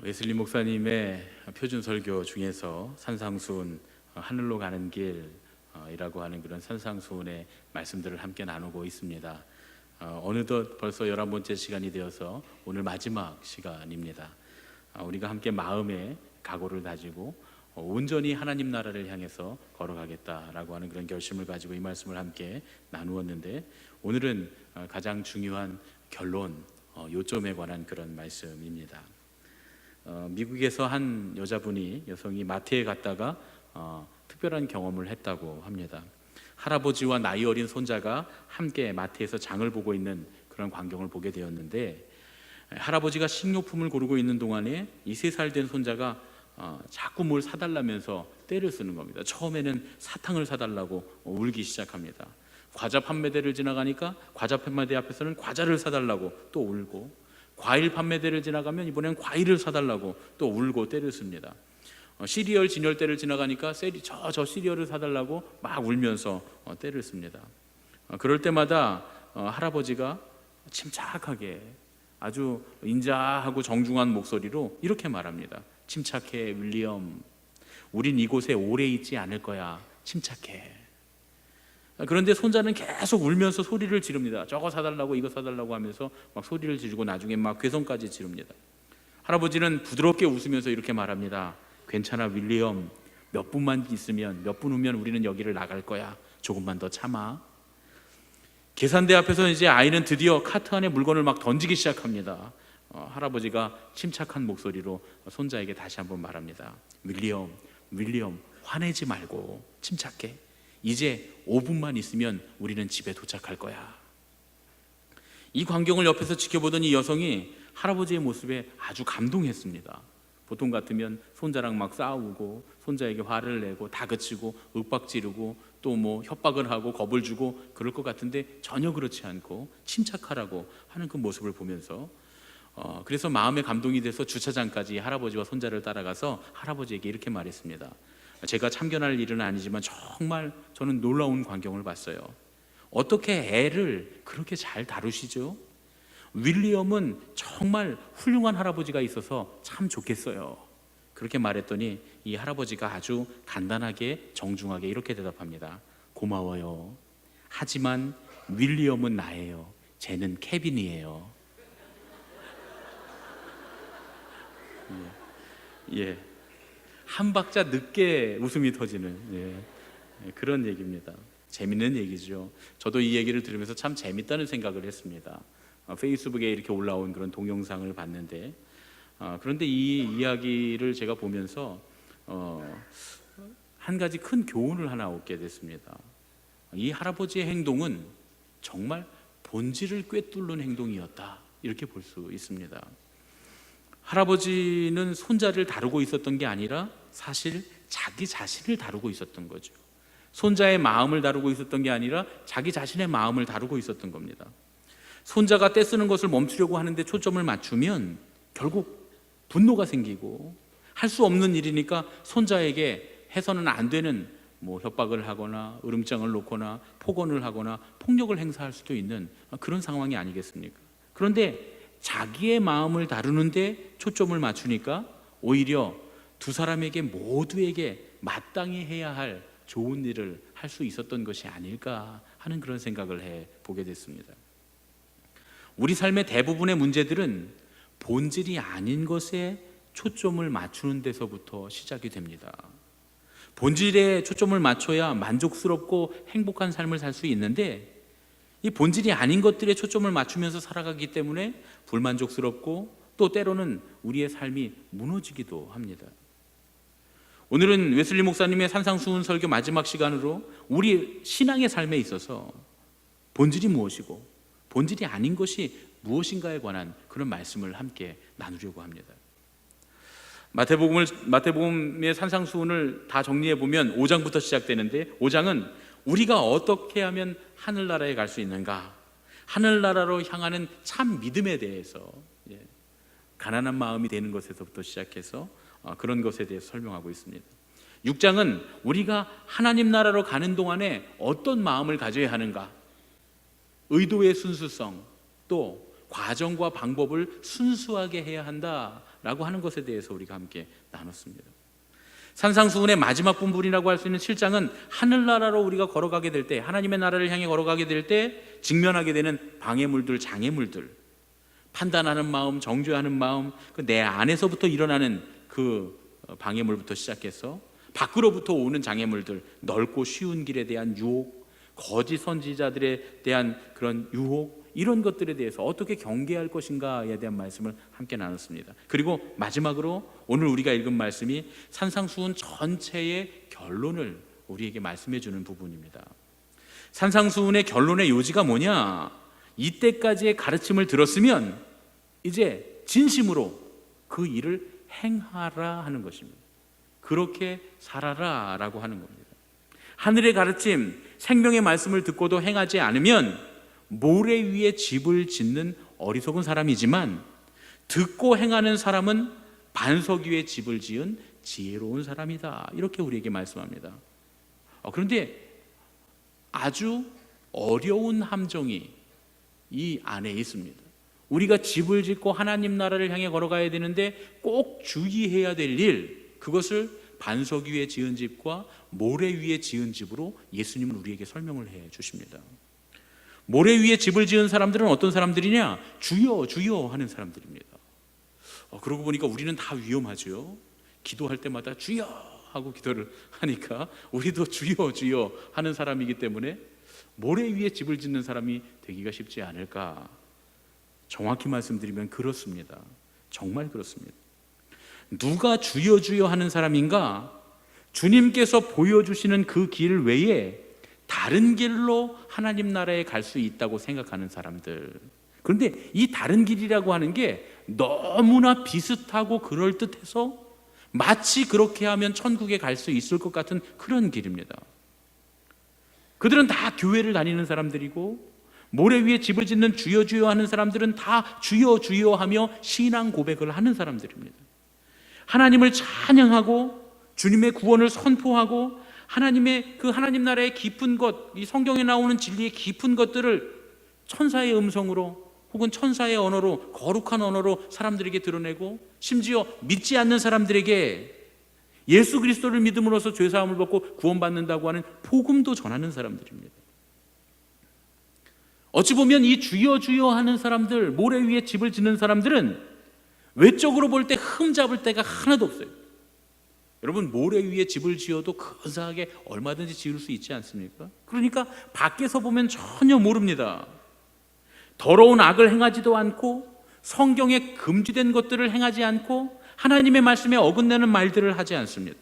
웨슬리 목사님의 표준 설교 중에서 산상수훈 하늘로 가는 길이라고 하는 그런 산상수훈의 말씀들을 함께 나누고 있습니다. 어느덧 벌써 11번째 시간이 되어서 오늘 마지막 시간입니다. 우리가 함께 마음의 각오를 다지고 온전히 하나님 나라를 향해서 걸어가겠다라고 하는 그런 결심을 가지고 이 말씀을 함께 나누었는데, 오늘은 가장 중요한 결론, 요점에 관한 그런 말씀입니다. 미국에서 한 여성이 마트에 갔다가 특별한 경험을 했다고 합니다. 할아버지와 나이 어린 손자가 함께 마트에서 장을 보고 있는 그런 광경을 보게 되었는데, 할아버지가 식료품을 고르고 있는 동안에 이 3살 된 손자가 자꾸 뭘 사달라면서 떼를 쓰는 겁니다. 처음에는 사탕을 사달라고 울기 시작합니다. 과자 판매대를 지나가니까 과자 판매대 앞에서는 과자를 사달라고 또 울고, 과일 판매대를 지나가면 이번엔 과일을 사달라고 또 울고 떼를 씁니다. 시리얼 진열대를 지나가니까 저 시리얼을 사달라고 막 울면서 떼를 씁니다. 그럴 때마다 할아버지가 침착하게 아주 인자하고 정중한 목소리로 이렇게 말합니다. 침착해 윌리엄, 우린 이곳에 오래 있지 않을 거야. 침착해. 그런데 손자는 계속 울면서 소리를 지릅니다. 저거 사달라고 이거 사달라고 하면서 막 소리를 지르고 나중에 막 괴성까지 지릅니다. 할아버지는 부드럽게 웃으면서 이렇게 말합니다. 괜찮아 윌리엄, 몇 분만 있으면, 몇 분 후면 우리는 여기를 나갈 거야. 조금만 더 참아. 계산대 앞에서 이제 아이는 드디어 카트 안에 물건을 막 던지기 시작합니다. 할아버지가 침착한 목소리로 손자에게 다시 한번 말합니다. 윌리엄, 화내지 말고 침착해. 이제 5분만 있으면 우리는 집에 도착할 거야. 이 광경을 옆에서 지켜보던 이 여성이 할아버지의 모습에 아주 감동했습니다. 보통 같으면 손자랑 막 싸우고 손자에게 화를 내고 다그치고 윽박지르고 또 뭐 협박을 하고 겁을 주고 그럴 것 같은데, 전혀 그렇지 않고 침착하라고 하는 그 모습을 보면서 그래서 마음에 감동이 돼서 주차장까지 할아버지와 손자를 따라가서 할아버지에게 이렇게 말했습니다. 제가 참견할 일은 아니지만 정말 저는 놀라운 광경을 봤어요. 어떻게 애를 그렇게 잘 다루시죠? 윌리엄은 정말 훌륭한 할아버지가 있어서 참 좋겠어요. 그렇게 말했더니 이 할아버지가 아주 간단하게 정중하게 이렇게 대답합니다. 고마워요. 하지만 윌리엄은 나예요. 쟤는 케빈이에요. 예. 한 박자 늦게 웃음이 터지는 그런 얘기입니다. 재밌는 얘기죠. 저도 이 얘기를 들으면서 참 재밌다는 생각을 했습니다. 페이스북에 이렇게 올라온 그런 동영상을 봤는데, 그런데 이 이야기를 제가 보면서 한 가지 큰 교훈을 하나 얻게 됐습니다. 이 할아버지의 행동은 정말 본질을 꿰뚫는 행동이었다, 이렇게 볼 수 있습니다. 할아버지는 손자를 다루고 있었던 게 아니라 사실 자기 자신을 다루고 있었던 거죠. 손자의 마음을 다루고 있었던 게 아니라 자기 자신의 마음을 다루고 있었던 겁니다. 손자가 떼쓰는 것을 멈추려고 하는데 초점을 맞추면 결국 분노가 생기고, 할 수 없는 일이니까 손자에게 해서는 안 되는 협박을 하거나 으름장을 놓거나 폭언을 하거나 폭력을 행사할 수도 있는 그런 상황이 아니겠습니까? 그런데 자기의 마음을 다루는데 초점을 맞추니까 오히려 두 사람에게 모두에게 마땅히 해야 할 좋은 일을 할 수 있었던 것이 아닐까 하는 그런 생각을 해보게 됐습니다. 우리 삶의 대부분의 문제들은 본질이 아닌 것에 초점을 맞추는 데서부터 시작이 됩니다. 본질에 초점을 맞춰야 만족스럽고 행복한 삶을 살 수 있는데, 이 본질이 아닌 것들에 초점을 맞추면서 살아가기 때문에 불만족스럽고 또 때로는 우리의 삶이 무너지기도 합니다. 오늘은 웨슬리 목사님의 산상수훈 설교 마지막 시간으로 우리 신앙의 삶에 있어서 본질이 무엇이고 본질이 아닌 것이 무엇인가에 관한 그런 말씀을 함께 나누려고 합니다. 마태복음의 산상수훈을 다 정리해 보면 5장부터 시작되는데, 5장은 우리가 어떻게 하면 하늘나라에 갈 수 있는가, 하늘나라로 향하는 참 믿음에 대해서, 가난한 마음이 되는 것에서부터 시작해서 그런 것에 대해서 설명하고 있습니다. 6장은 우리가 하나님 나라로 가는 동안에 어떤 마음을 가져야 하는가, 의도의 순수성, 또 과정과 방법을 순수하게 해야 한다 라고 하는 것에 대해서 우리가 함께 나눴습니다. 산상수훈의 마지막 본분이라고 할 수 있는 7장은 하늘나라로 우리가 걸어가게 될 때, 하나님의 나라를 향해 걸어가게 될 때 직면하게 되는 방해물들, 장애물들, 판단하는 마음, 정죄하는 마음, 내 안에서부터 일어나는 그 방해물부터 시작해서 밖으로부터 오는 장애물들, 넓고 쉬운 길에 대한 유혹, 거짓 선지자들에 대한 그런 유혹, 이런 것들에 대해서 어떻게 경계할 것인가에 대한 말씀을 함께 나눴습니다. 그리고 마지막으로 오늘 우리가 읽은 말씀이 산상수훈 전체의 결론을 우리에게 말씀해 주는 부분입니다. 산상수훈의 결론의 요지가 뭐냐? 이때까지의 가르침을 들었으면 이제 진심으로 그 일을 행하라 하는 것입니다. 그렇게 살아라 라고 하는 겁니다. 하늘의 가르침, 생명의 말씀을 듣고도 행하지 않으면 모래 위에 집을 짓는 어리석은 사람이지만 듣고 행하는 사람은 반석 위에 집을 지은 지혜로운 사람이다, 이렇게 우리에게 말씀합니다. 그런데 아주 어려운 함정이 이 안에 있습니다. 우리가 집을 짓고 하나님 나라를 향해 걸어가야 되는데 꼭 주의해야 될 일, 그것을 반석 위에 지은 집과 모래 위에 지은 집으로 예수님은 우리에게 설명을 해 주십니다. 모래 위에 집을 지은 사람들은 어떤 사람들이냐? 주여 주여 하는 사람들입니다. 그러고 보니까 우리는 다 위험하죠. 기도할 때마다 주여 하고 기도를 하니까 우리도 주여 주여 하는 사람이기 때문에 모래 위에 집을 짓는 사람이 되기가 쉽지 않을까? 정확히 말씀드리면 그렇습니다. 정말 그렇습니다. 누가 주여 주여 하는 사람인가? 주님께서 보여주시는 그 길 외에 다른 길로 하나님 나라에 갈 수 있다고 생각하는 사람들. 그런데 이 다른 길이라고 하는 게 너무나 비슷하고 그럴듯해서 마치 그렇게 하면 천국에 갈 수 있을 것 같은 그런 길입니다. 그들은 다 교회를 다니는 사람들이고 모래 위에 집을 짓는 주여 주여 하는 사람들은 다 주여 주여 하며 신앙 고백을 하는 사람들입니다. 하나님을 찬양하고 주님의 구원을 선포하고 하나님의 그 하나님 나라의 깊은 것, 이 성경에 나오는 진리의 깊은 것들을 천사의 음성으로 혹은 천사의 언어로, 거룩한 언어로 사람들에게 드러내고 심지어 믿지 않는 사람들에게 예수 그리스도를 믿음으로써 죄사함을 받고 구원받는다고 하는 복음도 전하는 사람들입니다. 어찌 보면 이 주여 주여 하는 사람들, 모래 위에 집을 짓는 사람들은 외적으로 볼 때 흠잡을 데가 하나도 없어요. 여러분, 모래 위에 집을 지어도 근사하게 얼마든지 지을 수 있지 않습니까? 그러니까 밖에서 보면 전혀 모릅니다. 더러운 악을 행하지도 않고 성경에 금지된 것들을 행하지 않고 하나님의 말씀에 어긋나는 말들을 하지 않습니다.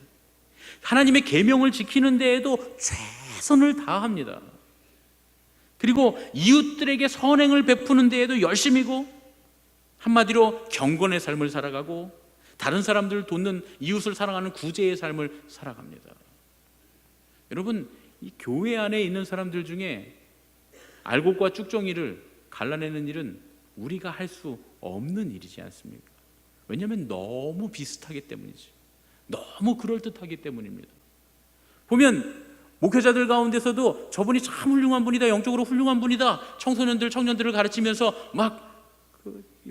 하나님의 계명을 지키는 데에도 최선을 다합니다. 그리고 이웃들에게 선행을 베푸는 데에도 열심이고, 한마디로 경건의 삶을 살아가고 다른 사람들을 돕는, 이웃을 사랑하는 구제의 삶을 살아갑니다. 여러분, 이 교회 안에 있는 사람들 중에 알곡과 쭉정이를 갈라내는 일은 우리가 할 수 없는 일이지 않습니까? 왜냐하면 너무 비슷하기 때문이지. 너무 그럴듯하기 때문입니다. 보면 목회자들 가운데서도 저분이 참 훌륭한 분이다, 영적으로 훌륭한 분이다, 청소년들, 청년들을 가르치면서 막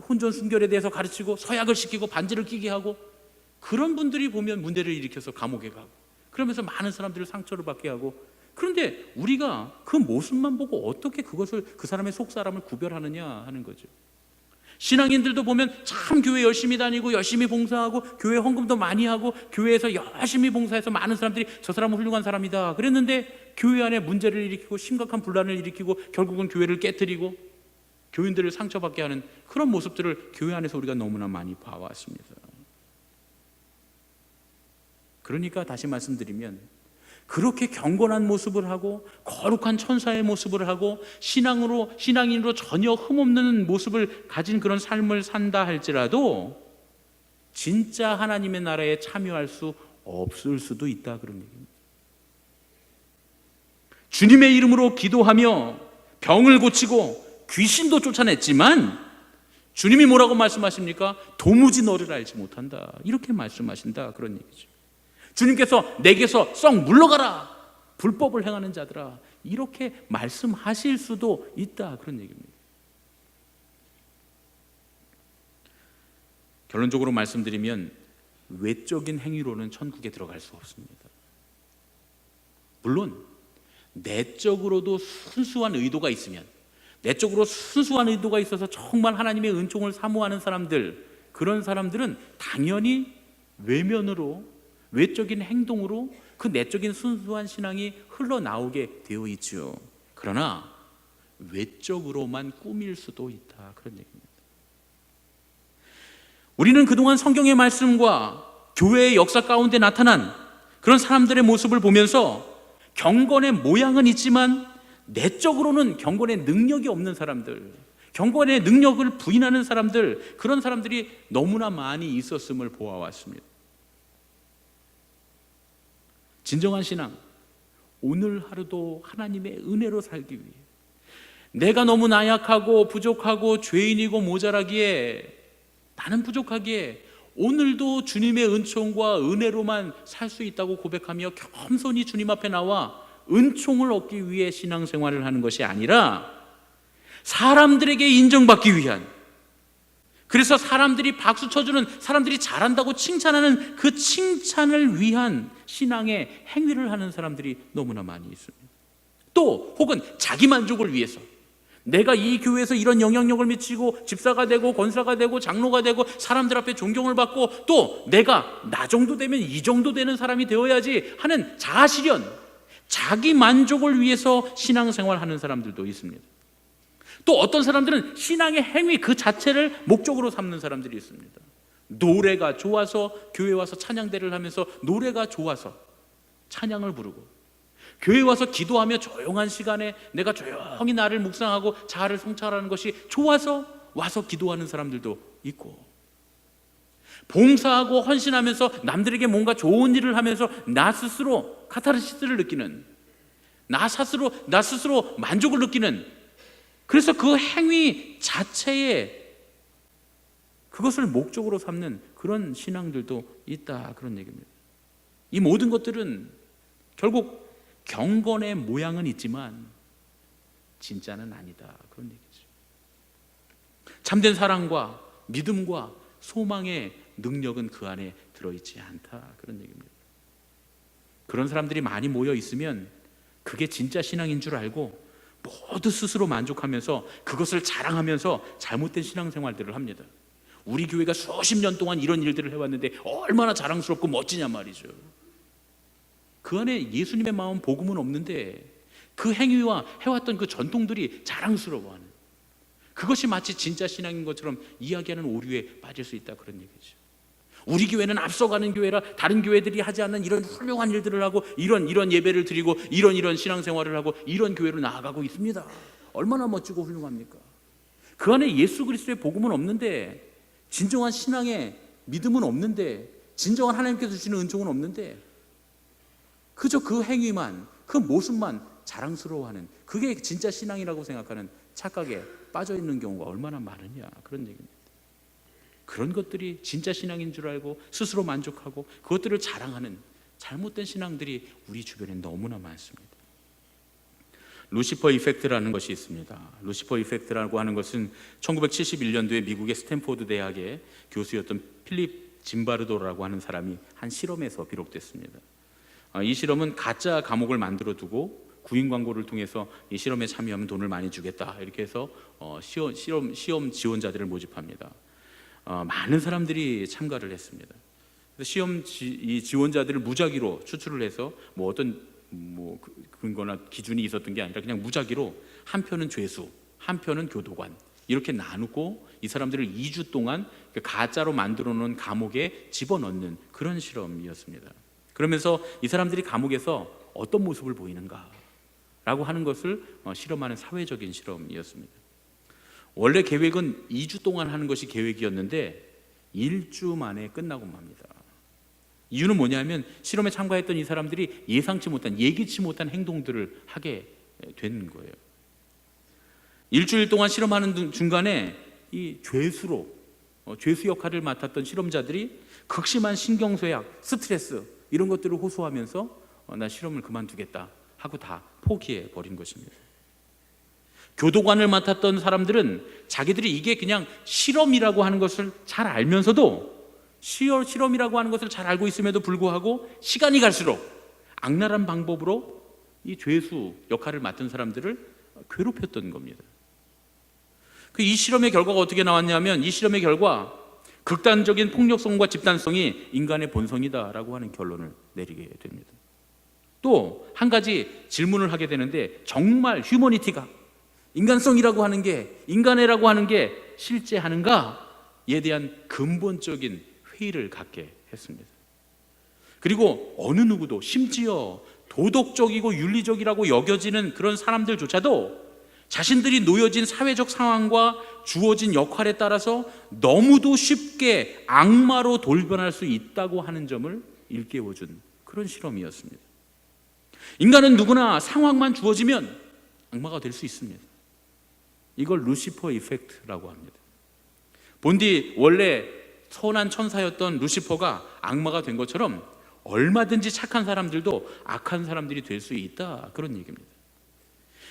혼전 순결에 대해서 가르치고 서약을 시키고 반지를 끼게 하고, 그런 분들이 보면 문제를 일으켜서 감옥에 가고 그러면서 많은 사람들을 상처를 받게 하고, 그런데 우리가 그 모습만 보고 어떻게 그것을, 그 사람의 속사람을 구별하느냐 하는 거죠. 신앙인들도 보면 참 교회 열심히 다니고 열심히 봉사하고 교회 헌금도 많이 하고 교회에서 열심히 봉사해서 많은 사람들이 저 사람은 훌륭한 사람이다 그랬는데, 교회 안에 문제를 일으키고 심각한 분란을 일으키고 결국은 교회를 깨뜨리고 교인들을 상처받게 하는 그런 모습들을 교회 안에서 우리가 너무나 많이 봐왔습니다. 그러니까 다시 말씀드리면, 그렇게 경건한 모습을 하고 거룩한 천사의 모습을 하고 신앙인으로 전혀 흠없는 모습을 가진 그런 삶을 산다 할지라도 진짜 하나님의 나라에 참여할 수 없을 수도 있다, 그런 얘기입니다. 주님의 이름으로 기도하며 병을 고치고 귀신도 쫓아냈지만 주님이 뭐라고 말씀하십니까? 도무지 너를 알지 못한다, 이렇게 말씀하신다, 그런 얘기죠. 주님께서 내게서 썩 물러가라, 불법을 행하는 자들아, 이렇게 말씀하실 수도 있다, 그런 얘기입니다. 결론적으로 말씀드리면 외적인 행위로는 천국에 들어갈 수 없습니다. 물론 내적으로도 순수한 의도가 있으면, 내적으로 순수한 의도가 있어서 정말 하나님의 은총을 사모하는 사람들, 그런 사람들은 당연히 외면으로, 외적인 행동으로 그 내적인 순수한 신앙이 흘러나오게 되어 있죠. 그러나 외적으로만 꾸밀 수도 있다, 그런 얘기입니다. 우리는 그동안 성경의 말씀과 교회의 역사 가운데 나타난 그런 사람들의 모습을 보면서 경건의 모양은 있지만 내적으로는 경건의 능력이 없는 사람들, 경건의 능력을 부인하는 사람들, 그런 사람들이 너무나 많이 있었음을 보아왔습니다. 진정한 신앙, 오늘 하루도 하나님의 은혜로 살기 위해, 내가 너무 나약하고 부족하고 죄인이고 모자라기에, 나는 부족하기에 오늘도 주님의 은총과 은혜로만 살 수 있다고 고백하며 겸손히 주님 앞에 나와 은총을 얻기 위해 신앙생활을 하는 것이 아니라 사람들에게 인정받기 위한, 그래서 사람들이 박수 쳐주는, 사람들이 잘한다고 칭찬하는 그 칭찬을 위한 신앙의 행위를 하는 사람들이 너무나 많이 있습니다. 또 혹은 자기 만족을 위해서, 내가 이 교회에서 이런 영향력을 미치고 집사가 되고 권사가 되고 장로가 되고 사람들 앞에 존경을 받고 또 내가 나 정도 되면 이 정도 되는 사람이 되어야지 하는 자아실현, 자기 만족을 위해서 신앙생활하는 사람들도 있습니다. 또 어떤 사람들은 신앙의 행위 그 자체를 목적으로 삼는 사람들이 있습니다. 노래가 좋아서 교회 와서 찬양대를 하면서 노래가 좋아서 찬양을 부르고, 교회 와서 기도하며 조용한 시간에 내가 조용히 나를 묵상하고 자아를 성찰하는 것이 좋아서 와서 기도하는 사람들도 있고, 봉사하고 헌신하면서 남들에게 뭔가 좋은 일을 하면서 나 스스로 카타르시스를 느끼는, 나 스스로 만족을 느끼는, 그래서 그 행위 자체에 그것을 목적으로 삼는 그런 신앙들도 있다, 그런 얘기입니다. 이 모든 것들은 결국 경건의 모양은 있지만 진짜는 아니다, 그런 얘기죠. 참된 사랑과 믿음과 소망의 능력은 그 안에 들어있지 않다, 그런 얘기입니다. 그런 사람들이 많이 모여 있으면 그게 진짜 신앙인 줄 알고 모두 스스로 만족하면서 그것을 자랑하면서 잘못된 신앙생활들을 합니다. 우리 교회가 수십 년 동안 이런 일들을 해왔는데 얼마나 자랑스럽고 멋지냐 말이죠. 그 안에 예수님의 마음, 복음은 없는데 그 행위와 해왔던 그 전통들이 자랑스러워하는, 그것이 마치 진짜 신앙인 것처럼 이야기하는 오류에 빠질 수 있다, 그런 얘기죠. 우리 교회는 앞서가는 교회라 다른 교회들이 하지 않는 이런 훌륭한 일들을 하고 이런 예배를 드리고 이런 신앙생활을 하고 이런 교회로 나아가고 있습니다. 얼마나 멋지고 훌륭합니까? 그 안에 예수 그리스도의 복음은 없는데, 진정한 신앙의 믿음은 없는데, 진정한 하나님께서 주시는 은총은 없는데, 그저 그 행위만, 그 모습만 자랑스러워하는, 그게 진짜 신앙이라고 생각하는 착각에 빠져 있는 경우가 얼마나 많으냐, 그런 얘기입니다. 그런 것들이 진짜 신앙인 줄 알고 스스로 만족하고 그것들을 자랑하는 잘못된 신앙들이 우리 주변에 너무나 많습니다. 루시퍼 이펙트라는 것이 있습니다. 루시퍼 이펙트라고 하는 것은 1971년도에 미국의 스탠포드 대학의 교수였던 필립 짐바르도라고 하는 사람이 한 실험에서 비롯됐습니다. 이 실험은 가짜 감옥을 만들어 두고 구인 광고를 통해서 이 실험에 참여하면 돈을 많이 주겠다, 이렇게 해서 시험 지원자들을 모집합니다. 많은 사람들이 참가를 했습니다. 시험 지원자들을 무작위로 추출을 해서 어떤 근거나 기준이 있었던 게 아니라 그냥 무작위로 한 표는 죄수, 한 표는 교도관, 이렇게 나누고 이 사람들을 2주 동안 가짜로 만들어 놓은 감옥에 집어넣는 그런 실험이었습니다. 그러면서 이 사람들이 감옥에서 어떤 모습을 보이는가라고 하는 것을 실험하는 사회적인 실험이었습니다. 원래 계획은 2주 동안 하는 것이 계획이었는데 1주 만에 끝나고 맙니다. 이유는 뭐냐면 실험에 참가했던 이 사람들이 예상치 못한, 예기치 못한 행동들을 하게 된 거예요. 일주일 동안 실험하는 중간에 이 죄수 역할을 맡았던 실험자들이 극심한 신경쇠약, 스트레스 이런 것들을 호소하면서 나 실험을 그만두겠다 하고 다 포기해 버린 것입니다. 교도관을 맡았던 사람들은 자기들이 이게 그냥 실험이라고 하는 것을 잘 알면서도, 실험이라고 하는 것을 잘 알고 있음에도 불구하고 시간이 갈수록 악랄한 방법으로 이 죄수 역할을 맡은 사람들을 괴롭혔던 겁니다. 이 실험의 결과가 어떻게 나왔냐면, 이 실험의 결과 극단적인 폭력성과 집단성이 인간의 본성이다라고 하는 결론을 내리게 됩니다. 또 한 가지 질문을 하게 되는데, 정말 휴머니티가, 인간성이라고 하는 게, 인간애라고 하는 게 실제 하는가에 대한 근본적인 회의를 갖게 했습니다. 그리고 어느 누구도, 심지어 도덕적이고 윤리적이라고 여겨지는 그런 사람들조차도 자신들이 놓여진 사회적 상황과 주어진 역할에 따라서 너무도 쉽게 악마로 돌변할 수 있다고 하는 점을 일깨워준 그런 실험이었습니다. 인간은 누구나 상황만 주어지면 악마가 될 수 있습니다. 이걸 루시퍼 이펙트라고 합니다. 본디 원래 선한 천사였던 루시퍼가 악마가 된 것처럼 얼마든지 착한 사람들도 악한 사람들이 될 수 있다, 그런 얘기입니다.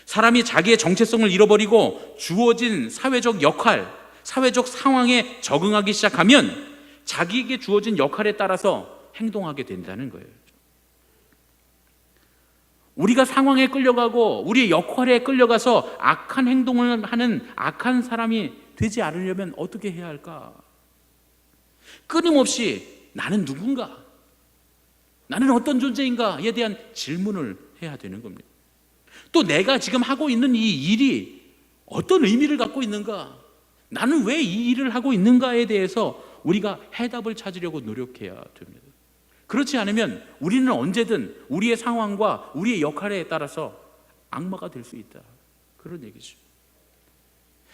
사람이 자기의 정체성을 잃어버리고 주어진 사회적 역할, 사회적 상황에 적응하기 시작하면 자기에게 주어진 역할에 따라서 행동하게 된다는 거예요. 우리가 상황에 끌려가고 우리의 역할에 끌려가서 악한 행동을 하는 악한 사람이 되지 않으려면 어떻게 해야 할까? 끊임없이 나는 누군가? 나는 어떤 존재인가에 대한 질문을 해야 되는 겁니다. 또 내가 지금 하고 있는 이 일이 어떤 의미를 갖고 있는가? 나는 왜 이 일을 하고 있는가에 대해서 우리가 해답을 찾으려고 노력해야 됩니다. 그렇지 않으면 우리는 언제든 우리의 상황과 우리의 역할에 따라서 악마가 될 수 있다, 그런 얘기죠.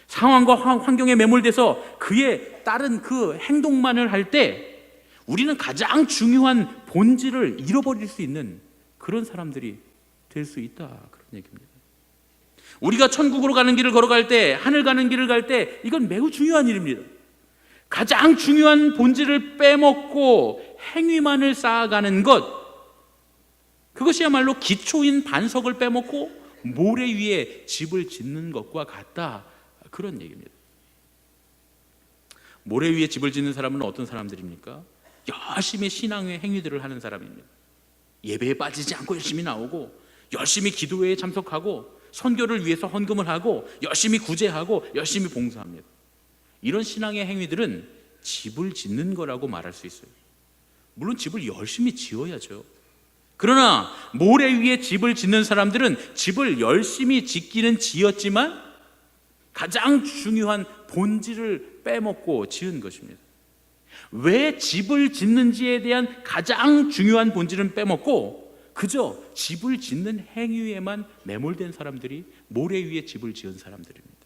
상황과 환경에 매몰돼서 그에 따른 그 행동만을 할 때 우리는 가장 중요한 본질을 잃어버릴 수 있는 그런 사람들이 될 수 있다, 그런 얘기입니다. 우리가 천국으로 가는 길을 걸어갈 때, 하늘 가는 길을 갈 때 이건 매우 중요한 일입니다. 가장 중요한 본질을 빼먹고 행위만을 쌓아가는 것, 그것이야말로 기초인 반석을 빼먹고 모래 위에 집을 짓는 것과 같다, 그런 얘기입니다. 모래 위에 집을 짓는 사람은 어떤 사람들입니까? 열심히 신앙의 행위들을 하는 사람입니다. 예배에 빠지지 않고 열심히 나오고, 열심히 기도회에 참석하고, 선교를 위해서 헌금을 하고, 열심히 구제하고, 열심히 봉사합니다. 이런 신앙의 행위들은 집을 짓는 거라고 말할 수 있어요. 물론 집을 열심히 지어야죠. 그러나 모래 위에 집을 짓는 사람들은 집을 열심히 짓기는 지었지만 가장 중요한 본질을 빼먹고 지은 것입니다. 왜 집을 짓는지에 대한 가장 중요한 본질은 빼먹고 그저 집을 짓는 행위에만 매몰된 사람들이 모래 위에 집을 지은 사람들입니다.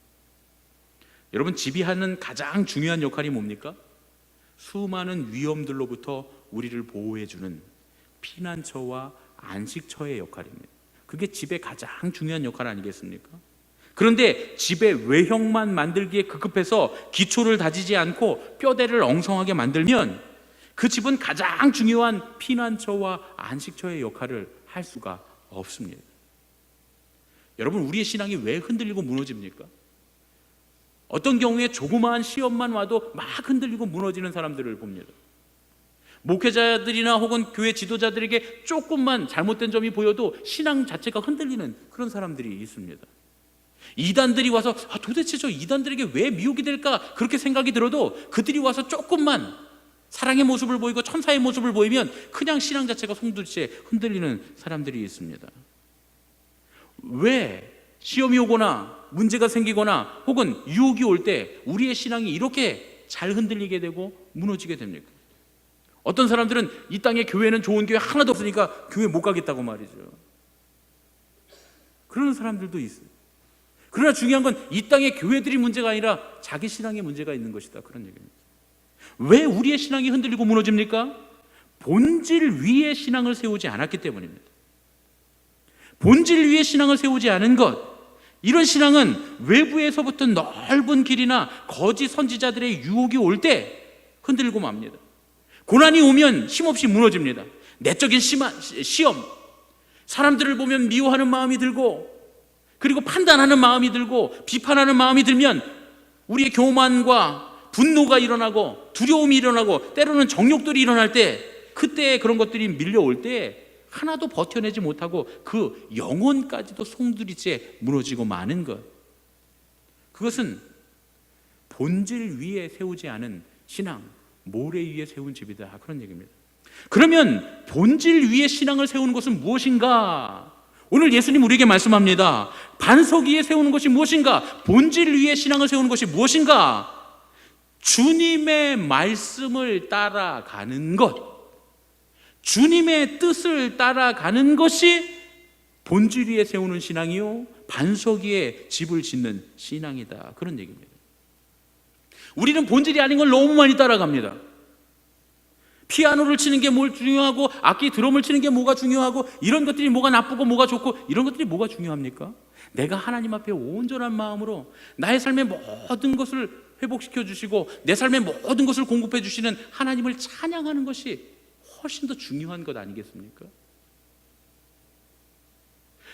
여러분, 집이 하는 가장 중요한 역할이 뭡니까? 수많은 위험들로부터 우리를 보호해주는 피난처와 안식처의 역할입니다. 그게 집의 가장 중요한 역할 아니겠습니까? 그런데 집의 외형만 만들기에 급급해서 기초를 다지지 않고 뼈대를 엉성하게 만들면 그 집은 가장 중요한 피난처와 안식처의 역할을 할 수가 없습니다. 여러분, 우리의 신앙이 왜 흔들리고 무너집니까? 어떤 경우에 조그마한 시험만 와도 막 흔들리고 무너지는 사람들을 봅니다. 목회자들이나 혹은 교회 지도자들에게 조금만 잘못된 점이 보여도 신앙 자체가 흔들리는 그런 사람들이 있습니다. 이단들이 와서 도대체 저 이단들에게 왜 미혹이 될까 그렇게 생각이 들어도 그들이 와서 조금만 사랑의 모습을 보이고 천사의 모습을 보이면 그냥 신앙 자체가 송두리째 흔들리는 사람들이 있습니다. 왜 시험이 오거나 문제가 생기거나 혹은 유혹이 올 때 우리의 신앙이 이렇게 잘 흔들리게 되고 무너지게 됩니까? 어떤 사람들은 이 땅에 교회는 좋은 교회 하나도 없으니까 교회 못 가겠다고 말이죠. 그런 사람들도 있어요. 그러나 중요한 건 이 땅의 교회들이 문제가 아니라 자기 신앙에 문제가 있는 것이다, 그런 얘기입니다. 왜 우리의 신앙이 흔들리고 무너집니까? 본질 위에 신앙을 세우지 않았기 때문입니다. 본질 위에 신앙을 세우지 않은 것, 이런 신앙은 외부에서부터 넓은 길이나 거짓 선지자들의 유혹이 올 때 흔들고 맙니다. 고난이 오면 힘없이 무너집니다. 내적인 시험, 사람들을 보면 미워하는 마음이 들고 그리고 판단하는 마음이 들고 비판하는 마음이 들면 우리의 교만과 분노가 일어나고 두려움이 일어나고 때로는 정욕들이 일어날 때, 그때 그런 것들이 밀려올 때 하나도 버텨내지 못하고 그 영혼까지도 송두리째 무너지고 마는 것, 그것은 본질 위에 세우지 않은 신앙, 모래 위에 세운 집이다, 그런 얘기입니다. 그러면 본질 위에 신앙을 세우는 것은 무엇인가? 오늘 예수님 우리에게 말씀합니다. 반석 위에 세우는 것이 무엇인가? 본질 위에 신앙을 세우는 것이 무엇인가? 주님의 말씀을 따라가는 것, 주님의 뜻을 따라가는 것이 본질 위에 세우는 신앙이요, 반석 위에 집을 짓는 신앙이다, 그런 얘기입니다. 우리는 본질이 아닌 걸 너무 많이 따라갑니다. 피아노를 치는 게 뭘 중요하고 악기 드럼을 치는 게 뭐가 중요하고 이런 것들이 뭐가 나쁘고 뭐가 좋고 이런 것들이 뭐가 중요합니까? 내가 하나님 앞에 온전한 마음으로 나의 삶의 모든 것을 회복시켜 주시고 내 삶의 모든 것을 공급해 주시는 하나님을 찬양하는 것이 훨씬 더 중요한 것 아니겠습니까?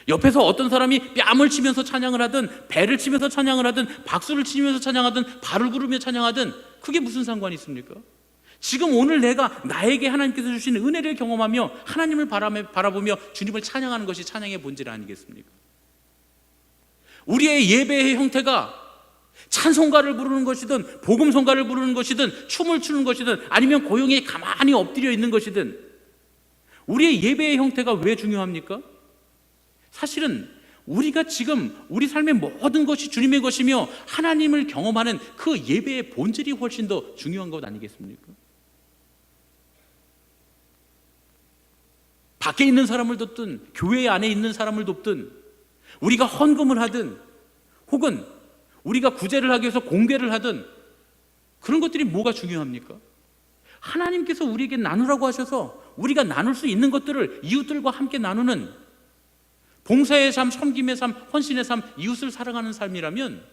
옆에서 어떤 사람이 뺨을 치면서 찬양을 하든 배를 치면서 찬양을 하든 박수를 치면서 찬양하든 발을 구르며 찬양하든 그게 무슨 상관이 있습니까? 지금 오늘 내가 나에게 하나님께서 주신 은혜를 경험하며 하나님을 바라보며 주님을 찬양하는 것이 찬양의 본질 아니겠습니까? 우리의 예배의 형태가 찬송가를 부르는 것이든 복음송가를 부르는 것이든 춤을 추는 것이든 아니면 고요히 가만히 엎드려 있는 것이든 우리의 예배의 형태가 왜 중요합니까? 사실은 우리가 지금 우리 삶의 모든 것이 주님의 것이며 하나님을 경험하는 그 예배의 본질이 훨씬 더 중요한 것 아니겠습니까? 밖에 있는 사람을 돕든 교회 안에 있는 사람을 돕든 우리가 헌금을 하든 혹은 우리가 구제를 하기 위해서 공개를 하든 그런 것들이 뭐가 중요합니까? 하나님께서 우리에게 나누라고 하셔서 우리가 나눌 수 있는 것들을 이웃들과 함께 나누는 봉사의 삶, 섬김의 삶, 헌신의 삶, 이웃을 사랑하는 삶이라면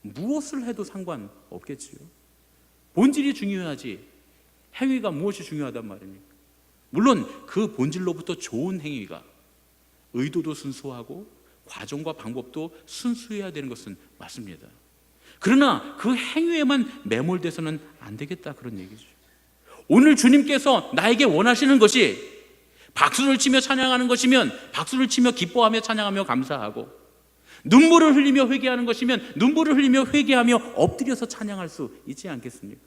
무엇을 해도 상관없겠지요. 본질이 중요하지 행위가 무엇이 중요하단 말입니까? 물론 그 본질로부터 좋은 행위가 의도도 순수하고 과정과 방법도 순수해야 되는 것은 맞습니다. 그러나 그 행위에만 매몰돼서는 안 되겠다, 그런 얘기죠. 오늘 주님께서 나에게 원하시는 것이 박수를 치며 찬양하는 것이면 박수를 치며 기뻐하며 찬양하며 감사하고, 눈물을 흘리며 회개하는 것이면 눈물을 흘리며 회개하며 엎드려서 찬양할 수 있지 않겠습니까?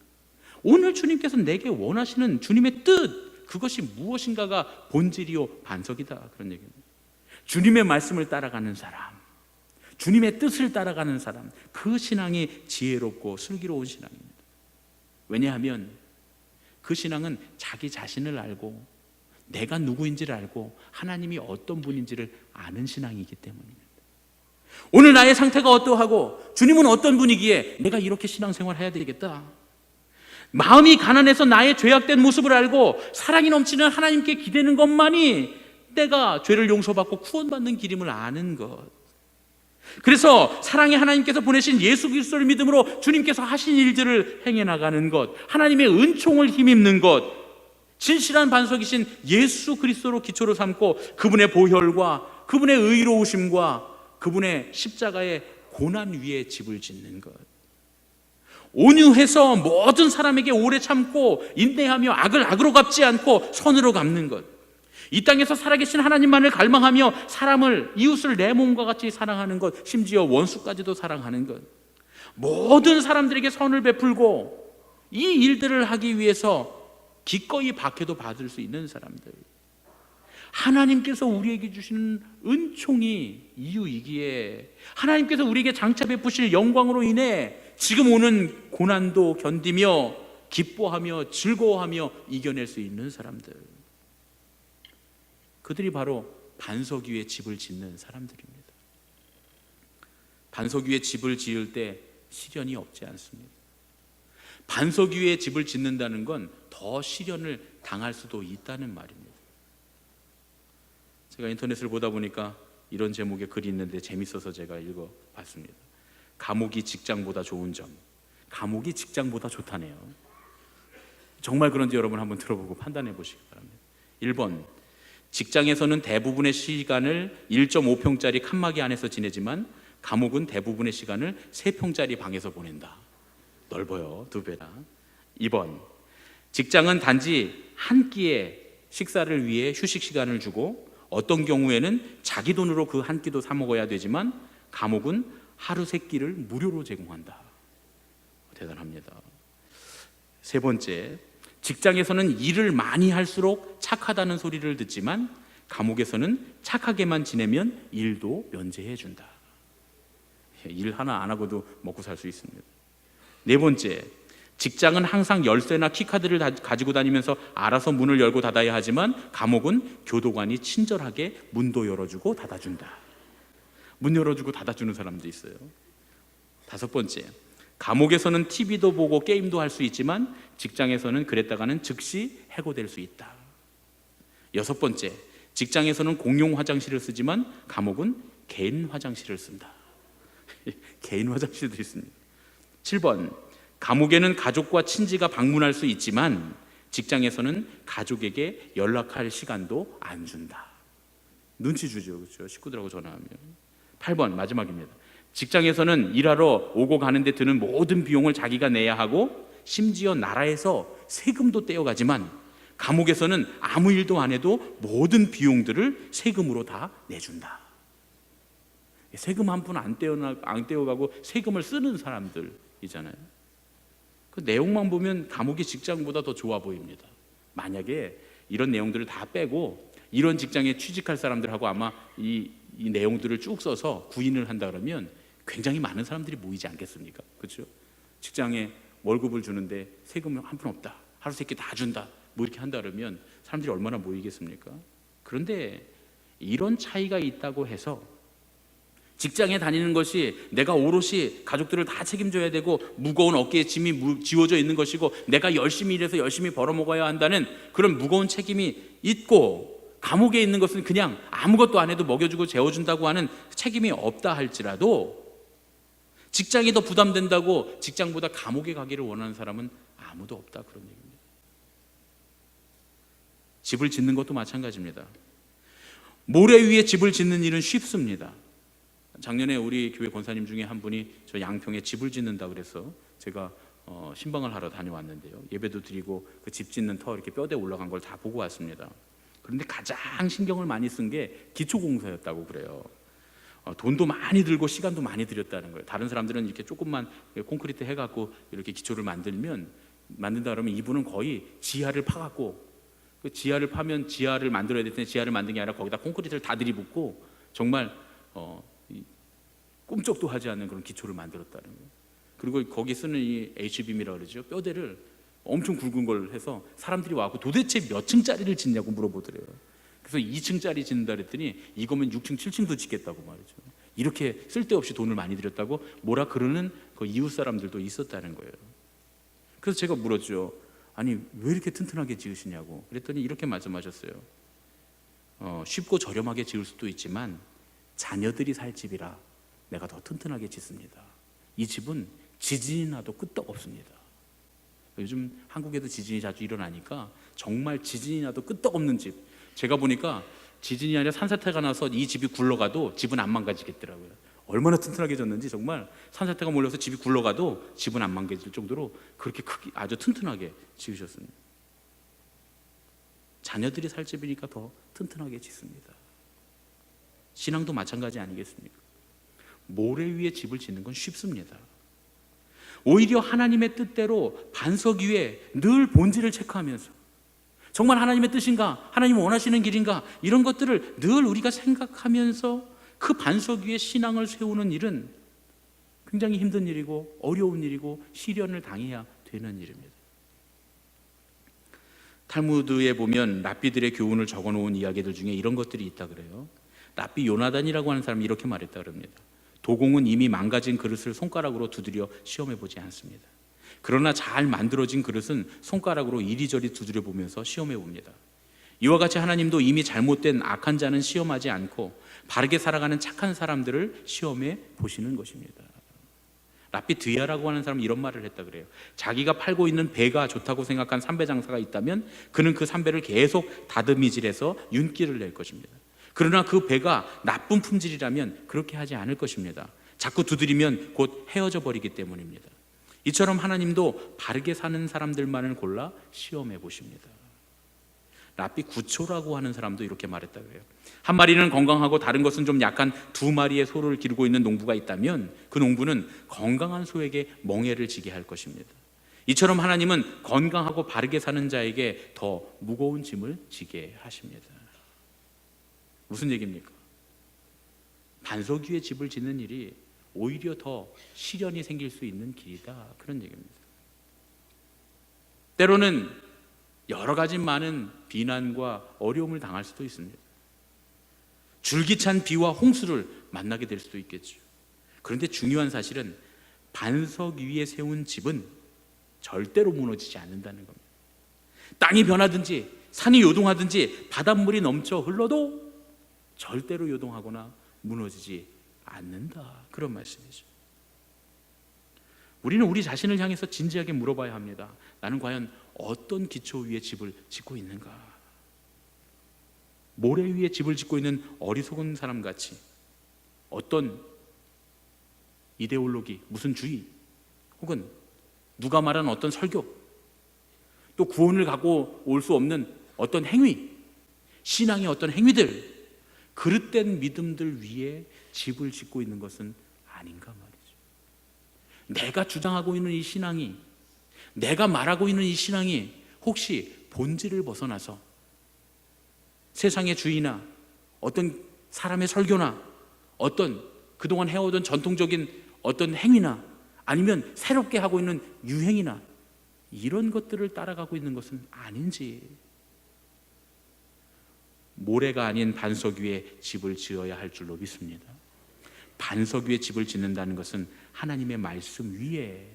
오늘 주님께서 내게 원하시는 주님의 뜻, 그것이 무엇인가가 본질이요 반석이다, 그런 얘기입니다. 주님의 말씀을 따라가는 사람, 주님의 뜻을 따라가는 사람, 그 신앙이 지혜롭고 슬기로운 신앙입니다. 왜냐하면 그 신앙은 자기 자신을 알고 내가 누구인지를 알고 하나님이 어떤 분인지를 아는 신앙이기 때문입니다. 오늘 나의 상태가 어떠하고 주님은 어떤 분이기에 내가 이렇게 신앙생활 해야 되겠다, 마음이 가난해서 나의 죄악된 모습을 알고 사랑이 넘치는 하나님께 기대는 것만이 내가 죄를 용서받고 구원받는 길임을 아는 것, 그래서 사랑의 하나님께서 보내신 예수 그리스도를 믿음으로 주님께서 하신 일들을 행해 나가는 것, 하나님의 은총을 힘입는 것, 진실한 반석이신 예수 그리스도로 기초로 삼고 그분의 보혈과 그분의 의로우심과 그분의 십자가의 고난 위에 집을 짓는 것, 온유해서 모든 사람에게 오래 참고 인내하며 악을 악으로 갚지 않고 선으로 갚는 것, 이 땅에서 살아계신 하나님만을 갈망하며 사람을, 이웃을 내 몸과 같이 사랑하는 것, 심지어 원수까지도 사랑하는 것, 모든 사람들에게 선을 베풀고 이 일들을 하기 위해서 기꺼이 박해도 받을 수 있는 사람들, 하나님께서 우리에게 주시는 은총이 이유이기에 하나님께서 우리에게 장차 베푸실 영광으로 인해 지금 오는 고난도 견디며 기뻐하며 즐거워하며 이겨낼 수 있는 사람들, 그들이 바로 반석 위에 집을 짓는 사람들입니다. 반석 위에 집을 지을 때 시련이 없지 않습니다. 반석 위에 집을 짓는다는 건 더 시련을 당할 수도 있다는 말입니다. 제가 인터넷을 보다 보니까 이런 제목의 글이 있는데 재밌어서 제가 읽어봤습니다. 감옥이 직장보다 좋은 점. 감옥이 직장보다 좋다네요. 정말 그런지 여러분 한번 들어보고 판단해 보시기 바랍니다. 1번, 직장에서는 대부분의 시간을 1.5평짜리 칸막이 안에서 지내지만 감옥은 대부분의 시간을 3평짜리 방에서 보낸다. 넓어요, 2배나. 2번, 직장은 단지 한 끼의 식사를 위해 휴식 시간을 주고 어떤 경우에는 자기 돈으로 그 한 끼도 사 먹어야 되지만 감옥은 하루 3끼를 무료로 제공한다. 대단합니다. 3번째, 직장에서는 일을 많이 할수록 착하다는 소리를 듣지만 감옥에서는 착하게만 지내면 일도 면제해 준다. 일 하나 안 하고도 먹고 살 수 있습니다. 4번째, 직장은 항상 열쇠나 키카드를 가지고 다니면서 알아서 문을 열고 닫아야 하지만 감옥은 교도관이 친절하게 문도 열어주고 닫아준다. 문 열어주고 닫아주는 사람도 있어요. 5번째, 감옥에서는 TV도 보고 게임도 할 수 있지만 직장에서는 그랬다가는 즉시 해고될 수 있다. 6번째, 직장에서는 공용 화장실을 쓰지만 감옥은 개인 화장실을 쓴다. 개인 화장실도 있습니다. 7번, 감옥에는 가족과 친지가 방문할 수 있지만 직장에서는 가족에게 연락할 시간도 안 준다. 눈치 주죠, 그렇죠? 식구들하고 전화하면. 8번 마지막입니다. 직장에서는 일하러 오고 가는데 드는 모든 비용을 자기가 내야 하고 심지어 나라에서 세금도 떼어가지만 감옥에서는 아무 일도 안 해도 모든 비용들을 세금으로 다 내준다. 세금 한 푼 안 떼어가고 세금을 쓰는 사람들이잖아요. 그 내용만 보면 감옥이 직장보다 더 좋아 보입니다. 만약에 이런 내용들을 다 빼고 이런 직장에 취직할 사람들하고 아마 이 내용들을 쭉 써서 구인을 한다 그러면 굉장히 많은 사람들이 모이지 않겠습니까? 그렇죠? 직장에 월급을 주는데 세금 한 푼 없다, 하루 3끼 다 준다, 뭐 이렇게 한다 그러면 사람들이 얼마나 모이겠습니까? 그런데 이런 차이가 있다고 해서 직장에 다니는 것이 내가 오롯이 가족들을 다 책임져야 되고 무거운 어깨에 짐이 지워져 있는 것이고 내가 열심히 일해서 열심히 벌어먹어야 한다는 그런 무거운 책임이 있고, 감옥에 있는 것은 그냥 아무것도 안 해도 먹여주고 재워준다고 하는 책임이 없다 할지라도 직장이 더 부담된다고 직장보다 감옥에 가기를 원하는 사람은 아무도 없다, 그런 얘기입니다. 집을 짓는 것도 마찬가지입니다. 모래 위에 집을 짓는 일은 쉽습니다. 작년에 우리 교회 권사님 중에 한 분이 저 양평에 집을 짓는다 그래서 제가 신방을 하러 다녀왔는데요. 예배도 드리고 그 집 짓는 터 이렇게 뼈대 올라간 걸 다 보고 왔습니다. 그런데 가장 신경을 많이 쓴 게 기초공사였다고 그래요. 돈도 많이 들고 시간도 많이 들였다는 거예요. 다른 사람들은 이렇게 조금만 콘크리트 해갖고 이렇게 기초를 만든다 그러면 이분은 거의 지하를 파갖고, 그 지하를 파면 지하를 만들어야 될 텐데 지하를 만든 게 아니라 거기다 콘크리트를 다 들이붓고 정말 꿈쩍도 하지 않는 그런 기초를 만들었다는 거예요. 그리고 거기 쓰는 이 H빔이라고 그러죠. 뼈대를 엄청 굵은 걸 해서 사람들이 와서 도대체 몇 층짜리를 짓냐고 물어보더래요. 그래서 2층짜리 짓는다 그랬더니 이거면 6층, 7층도 짓겠다고 말이죠. 이렇게 쓸데없이 돈을 많이 들였다고 뭐라 그러는 그 이웃 사람들도 있었다는 거예요. 그래서 제가 물었죠. 아니 왜 이렇게 튼튼하게 지으시냐고. 그랬더니 이렇게 말씀하셨어요. 쉽고 저렴하게 지을 수도 있지만 자녀들이 살 집이라 내가 더 튼튼하게 짓습니다. 이 집은 지진이 나도 끄떡 없습니다. 요즘 한국에도 지진이 자주 일어나니까 정말 지진이 나도 끄떡 없는 집, 제가 보니까 지진이 아니라 산사태가 나서 이 집이 굴러가도 집은 안 망가지겠더라고요. 얼마나 튼튼하게 졌는지 정말 산사태가 몰려서 집이 굴러가도 집은 안 망가질 정도로 그렇게 크게 아주 튼튼하게 지으셨습니다. 자녀들이 살 집이니까 더 튼튼하게 짓습니다. 신앙도 마찬가지 아니겠습니까? 모래 위에 집을 짓는 건 쉽습니다. 오히려 하나님의 뜻대로 반석 위에 늘 본질을 체크하면서 정말 하나님의 뜻인가, 하나님 원하시는 길인가, 이런 것들을 늘 우리가 생각하면서 그 반석 위에 신앙을 세우는 일은 굉장히 힘든 일이고 어려운 일이고 시련을 당해야 되는 일입니다. 탈무드에 보면 랍비들의 교훈을 적어놓은 이야기들 중에 이런 것들이 있다 그래요. 랍비 요나단이라고 하는 사람이 이렇게 말했다 그럽니다. 도공은 이미 망가진 그릇을 손가락으로 두드려 시험해보지 않습니다. 그러나 잘 만들어진 그릇은 손가락으로 이리저리 두드려 보면서 시험해봅니다. 이와 같이 하나님도 이미 잘못된 악한 자는 시험하지 않고 바르게 살아가는 착한 사람들을 시험해 보시는 것입니다. 랍비 드야라고 하는 사람은 이런 말을 했다 그래요. 자기가 팔고 있는 배가 좋다고 생각한 삼배 장사가 있다면 그는 그 삼배를 계속 다듬이질해서 윤기를 낼 것입니다. 그러나 그 배가 나쁜 품질이라면 그렇게 하지 않을 것입니다. 자꾸 두드리면 곧 헤어져 버리기 때문입니다. 이처럼 하나님도 바르게 사는 사람들만을 골라 시험해 보십니다. 랍비 9초라고 하는 사람도 이렇게 말했다 그래요. 한 마리는 건강하고 다른 것은 좀 약한 두 마리의 소를 기르고 있는 농부가 있다면 그 농부는 건강한 소에게 멍에를 지게 할 것입니다. 이처럼 하나님은 건강하고 바르게 사는 자에게 더 무거운 짐을 지게 하십니다. 무슨 얘기입니까? 반석 위에 집을 짓는 일이 오히려 더 시련이 생길 수 있는 길이다, 그런 얘기입니다. 때로는 여러 가지 많은 비난과 어려움을 당할 수도 있습니다. 줄기찬 비와 홍수를 만나게 될 수도 있겠죠. 그런데 중요한 사실은 반석 위에 세운 집은 절대로 무너지지 않는다는 겁니다. 땅이 변하든지 산이 요동하든지 바닷물이 넘쳐 흘러도 절대로 요동하거나 무너지지 않는다, 그런 말씀이죠. 우리는 우리 자신을 향해서 진지하게 물어봐야 합니다. 나는 과연 어떤 기초 위에 집을 짓고 있는가? 모래 위에 집을 짓고 있는 어리석은 사람같이 어떤 이데올로기, 무슨 주의, 혹은 누가 말한 어떤 설교, 또 구원을 갖고 올 수 없는 어떤 행위, 신앙의 어떤 행위들, 그릇된 믿음들 위에 집을 짓고 있는 것은 아닌가 말이죠. 내가 주장하고 있는 이 신앙이, 내가 말하고 있는 이 신앙이 혹시 본질을 벗어나서 세상의 주의나 어떤 사람의 설교나 어떤 그동안 해오던 전통적인 어떤 행위나 아니면 새롭게 하고 있는 유행이나 이런 것들을 따라가고 있는 것은 아닌지, 모래가 아닌 반석 위에 집을 지어야 할 줄로 믿습니다. 반석 위에 집을 짓는다는 것은 하나님의 말씀 위에,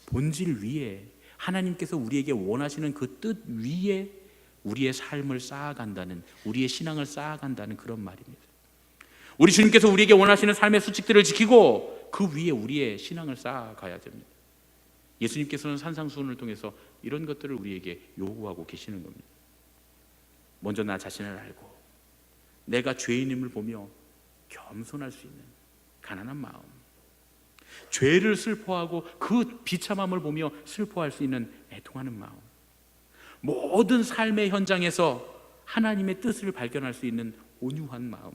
본질 위에, 하나님께서 우리에게 원하시는 그 뜻 위에 우리의 삶을 쌓아간다는, 우리의 신앙을 쌓아간다는 그런 말입니다. 우리 주님께서 우리에게 원하시는 삶의 수칙들을 지키고 그 위에 우리의 신앙을 쌓아가야 됩니다. 예수님께서는 산상수훈을 통해서 이런 것들을 우리에게 요구하고 계시는 겁니다. 먼저 나 자신을 알고 내가 죄인임을 보며 겸손할 수 있는 가난한 마음, 죄를 슬퍼하고 그 비참함을 보며 슬퍼할 수 있는 애통하는 마음, 모든 삶의 현장에서 하나님의 뜻을 발견할 수 있는 온유한 마음,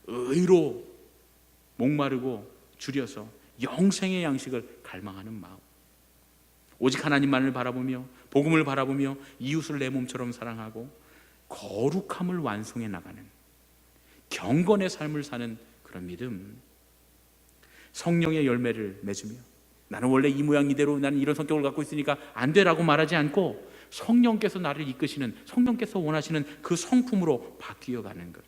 의로 목마르고 줄여서 영생의 양식을 갈망하는 마음, 오직 하나님만을 바라보며 복음을 바라보며 이웃을 내 몸처럼 사랑하고 거룩함을 완성해 나가는 경건의 삶을 사는 그런 믿음, 성령의 열매를 맺으며 나는 원래 이 모양 이대로 나는 이런 성격을 갖고 있으니까 안 되라고 말하지 않고 성령께서 나를 이끄시는, 성령께서 원하시는 그 성품으로 바뀌어가는 것,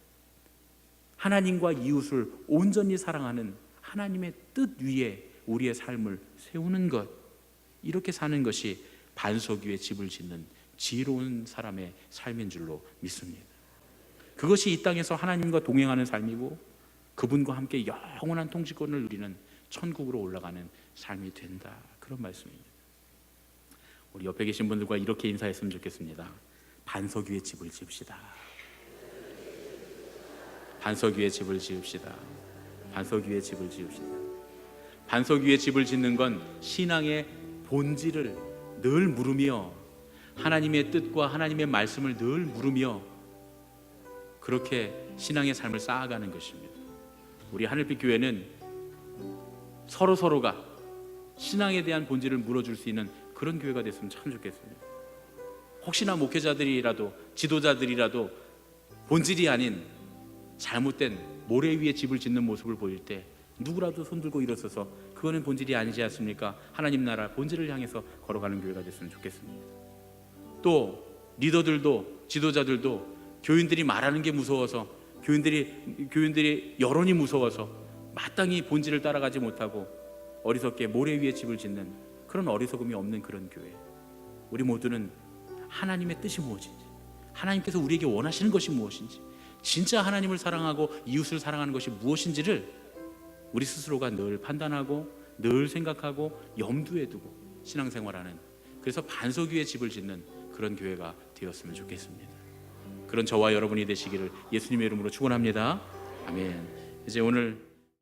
하나님과 이웃을 온전히 사랑하는 하나님의 뜻 위에 우리의 삶을 세우는 것, 이렇게 사는 것이 반석 위에 집을 짓는 지혜로운 사람의 삶인 줄로 믿습니다. 그것이 이 땅에서 하나님과 동행하는 삶이고 그분과 함께 영원한 통치권을 누리는 천국으로 올라가는 삶이 된다, 그런 말씀입니다. 우리 옆에 계신 분들과 이렇게 인사했으면 좋겠습니다. 반석 위에 집을 지읍시다. 반석 위에 집을 지읍시다. 반석 위에 집을 지읍시다. 반석 위에 집을 짓는 건 신앙의 본질을 늘 물으며 하나님의 뜻과 하나님의 말씀을 늘 물으며 그렇게 신앙의 삶을 쌓아가는 것입니다. 우리 하늘빛 교회는 서로가 신앙에 대한 본질을 물어줄 수 있는 그런 교회가 됐으면 참 좋겠습니다. 혹시나 목회자들이라도 지도자들이라도 본질이 아닌 잘못된 모래 위에 집을 짓는 모습을 보일 때 누구라도 손들고 일어서서 그거는 본질이 아니지 않습니까? 하나님 나라 본질을 향해서 걸어가는 교회가 됐으면 좋겠습니다. 또 리더들도 지도자들도 교인들이 말하는 게 무서워서 교인들이 여론이 무서워서 마땅히 본질을 따라가지 못하고 어리석게 모래 위에 집을 짓는 그런 어리석음이 없는 그런 교회, 우리 모두는 하나님의 뜻이 무엇인지, 하나님께서 우리에게 원하시는 것이 무엇인지, 진짜 하나님을 사랑하고 이웃을 사랑하는 것이 무엇인지를 우리 스스로가 늘 판단하고 늘 생각하고 염두에 두고 신앙생활하는, 그래서 반석 위에 집을 짓는 그런 교회가 되었으면 좋겠습니다. 그런 저와 여러분이 되시기를 예수님의 이름으로 축원합니다. 아멘. 이제 오늘